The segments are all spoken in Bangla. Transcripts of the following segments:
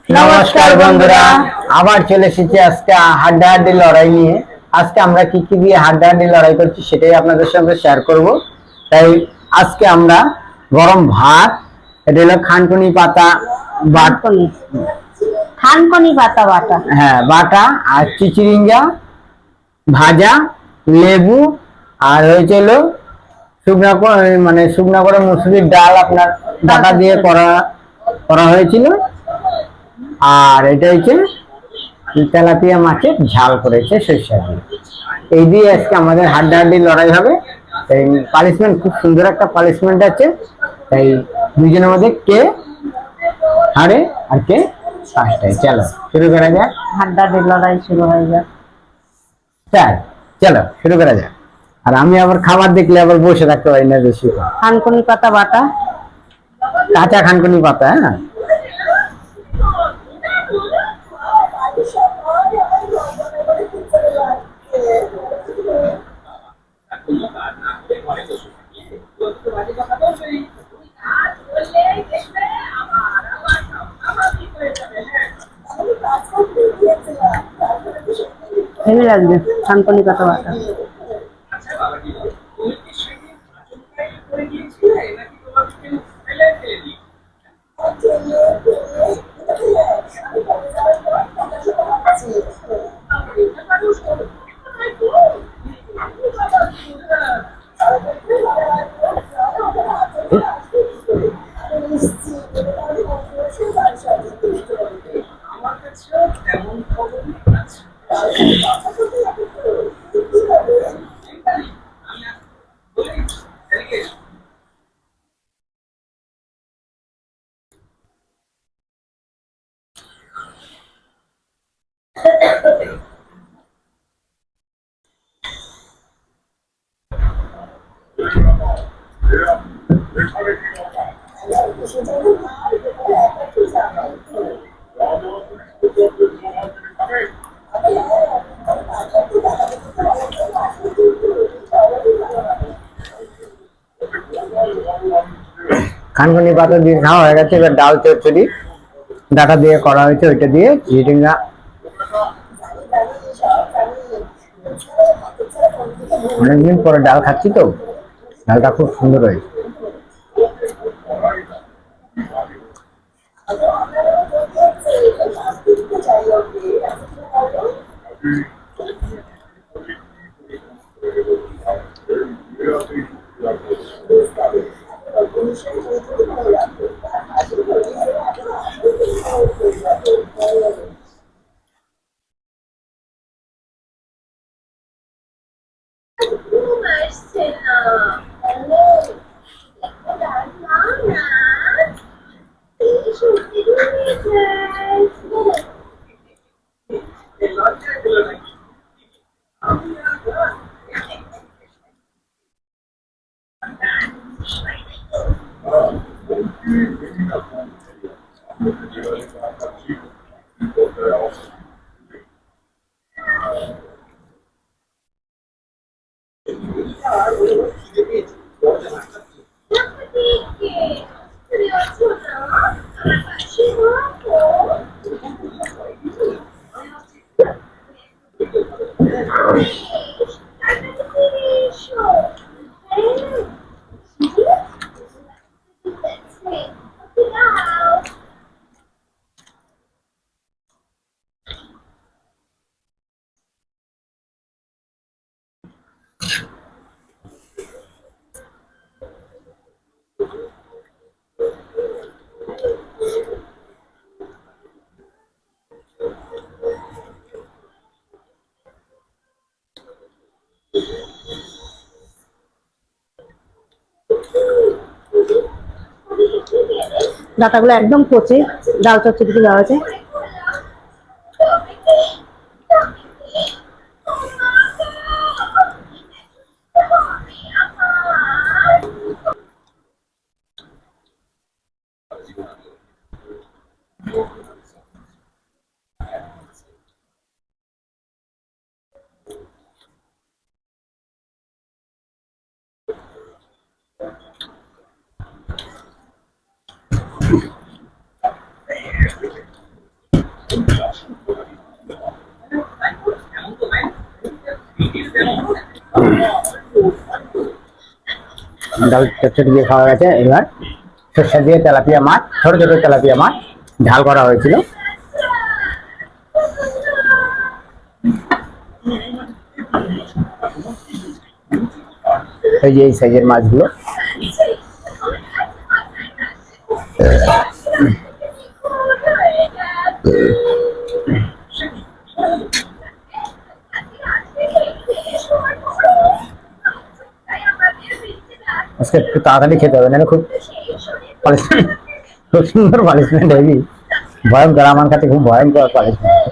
নমস্কার বন্ধুরা, আবার চলে এসেছি আজকে হাড্ডাহাড্ডি লড়াই নিয়ে। আজকে আমরা কি কি দিয়ে হাড্ডাহাড্ডি লড়াই করছি সেটাই আপনাদের সঙ্গে শেয়ার করব। তাই আজকে আমরা গরম ভাত, এটা হলো খানকুনি পাতা থানকুনি পাতা বাটা, হ্যাঁ বাটা, আর চিচিরিঙ্গা ভাজা, লেবু, আর হয়েছিল শুকনা মানে শুকনা করে মুসুরির ডাল আপনার ডাটা দিয়ে করা করা হয়েছিল। আর এটা হচ্ছে তেলাপিয়া মাছের ঝাল করেছে সরিষা দিয়ে। এই দিয়ে আজকে আমাদের হাড্ডাহাড্ডি লড়াই হবে। এই পানিশমেন্ট খুব সুন্দর একটা পানিশমেন্ট আছে। তাই দুজনের মধ্যে কে হারে আর কে ফার্স্ট। চলো শুরু করা যাক, হাড্ডাহাড্ডি লড়াই শুরু হয়ে যাক। চলো শুরু করা যাক। আর আমি আবার খাবার দেখলে আবার বসে থাকতে পারি না বেশি। থানকুনি পাতা বাটা, কাঁচা খানকুনি পাতা, হ্যাঁ ভেঙে রাখবে থানকুনি পাতা বাটা। খানকুনি পাতা দিয়ে খাওয়া হয়ে গেছে। এবার ডাল চচ্চড়ি ডাটা দিয়ে করা হয়েছে, ওইটা দিয়ে চিচিঙ্গা। অনেকদিন পরে ডাল খাচ্ছি তো, ডালটা খুব সুন্দর হয়েছে। ডাটাগুলো একদম কচি, ডাল চচ্চড়ি দেওয়া হয়েছে। ডাল চচ্চড়ি দিয়ে খাওয়া গেছে। এবার সর্ষে দিয়ে তেলাপিয়া মাছ, ছোট ছোট তেলাপিয়া মাছ ঝাল করা হয়েছিল। এই যে এই সাইজের মাছগুলো। আজকে একটু তাড়াতাড়ি খেতে হবে, নাহলে খুব punishment, খুব সুন্দর পানিশমেন্ট হেবি ভয়ঙ্কর, আমার কাছে খুব ভয়ঙ্কর পানিশমেন্ট।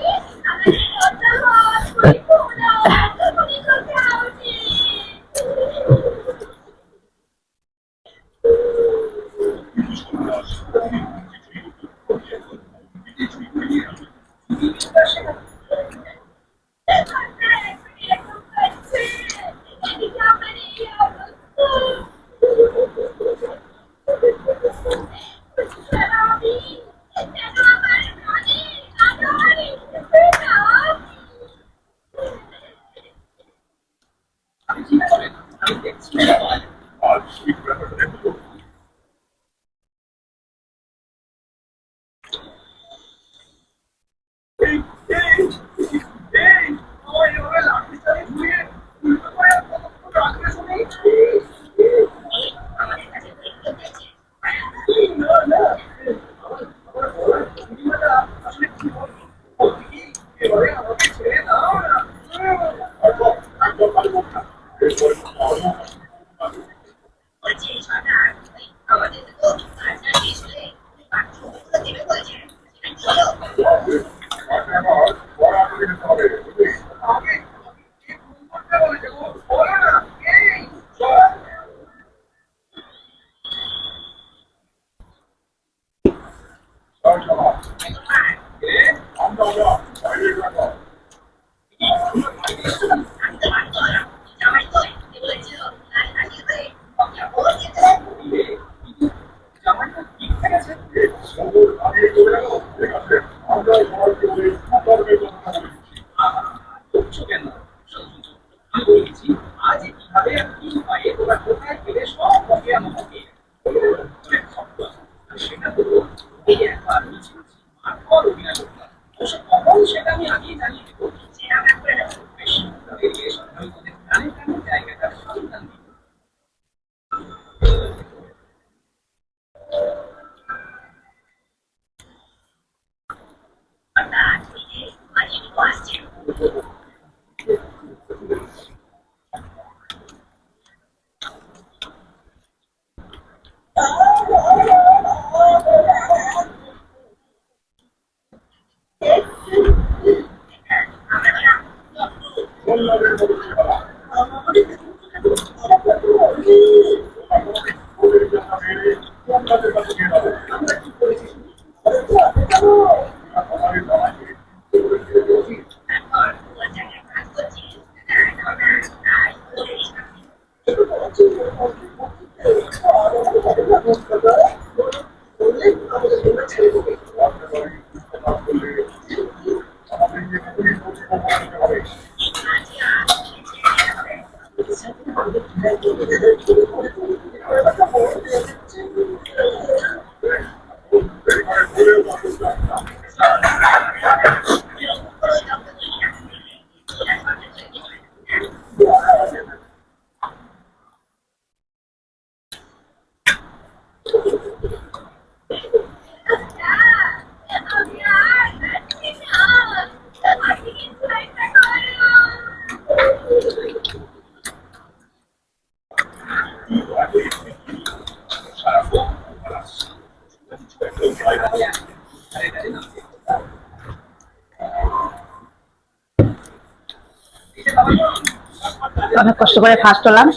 অনেক কষ্ট করে ফার্স্ট হলাম,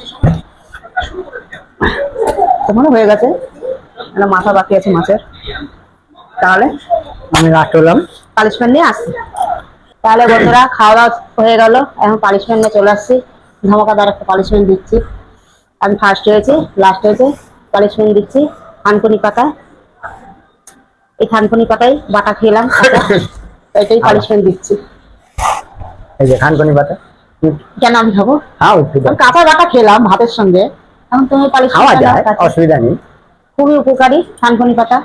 তোমারও হয়ে গেছে, একটা মাথা বাকি আছে মাছের। তাহলে আমি লাস্ট হলাম। পানিশমেন্ট নিয়ে আসছি। তাহলে বন্ধুরা খাওয়া দাওয়া হয়ে গেল, এখন পানিশমেন্ট নিয়ে চলে আসছি। ধামাকাদার একটা পানিশমেন্ট দিচ্ছি। আমি ফার্স্ট হয়েছি, লাস্ট হয়েছে, পানিশমেন্ট দিচ্ছি থানকুনি পাতা। এই থানকুনি পাতায় বাটা খেলাম, এটাই পানিশমেন্ট দিচ্ছি। এই যে থানকুনি পাতা। কেন আমি খাবো? হ্যাঁ একটু দাও। কাঁচা বাটা খেলাম ভাতের সঙ্গে, এখন তুমি খাওয়া পালিশমেন্ট যায়, অসুবিধা নেই। খুবই উপকারী থানকুনি পাতা।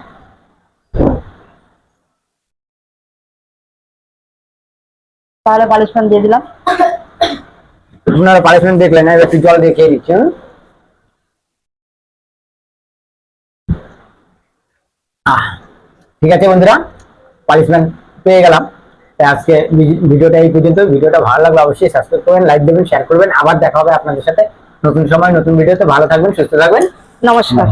তাহলে পালিশমেন্ট দিয়ে দিলাম। আপনারা পানিশমেন্ট দেখলেন, এবার একটু জল দিয়ে খেয়ে দিচ্ছি। ঠিক আছে বন্ধুরা, পানিশমেন্ট পেয়ে গেলাম। তাই আজকে ভিডিওটা এই পর্যন্ত। ভিডিওটা ভালো লাগলে অবশ্যই সাবস্ক্রাইব করবেন, লাইক দেবেন, শেয়ার করবেন। আবার দেখা হবে আপনাদের সাথে নতুন সময় নতুন ভিডিওতে। ভালো থাকবেন, সুস্থ থাকবেন। নমস্কার।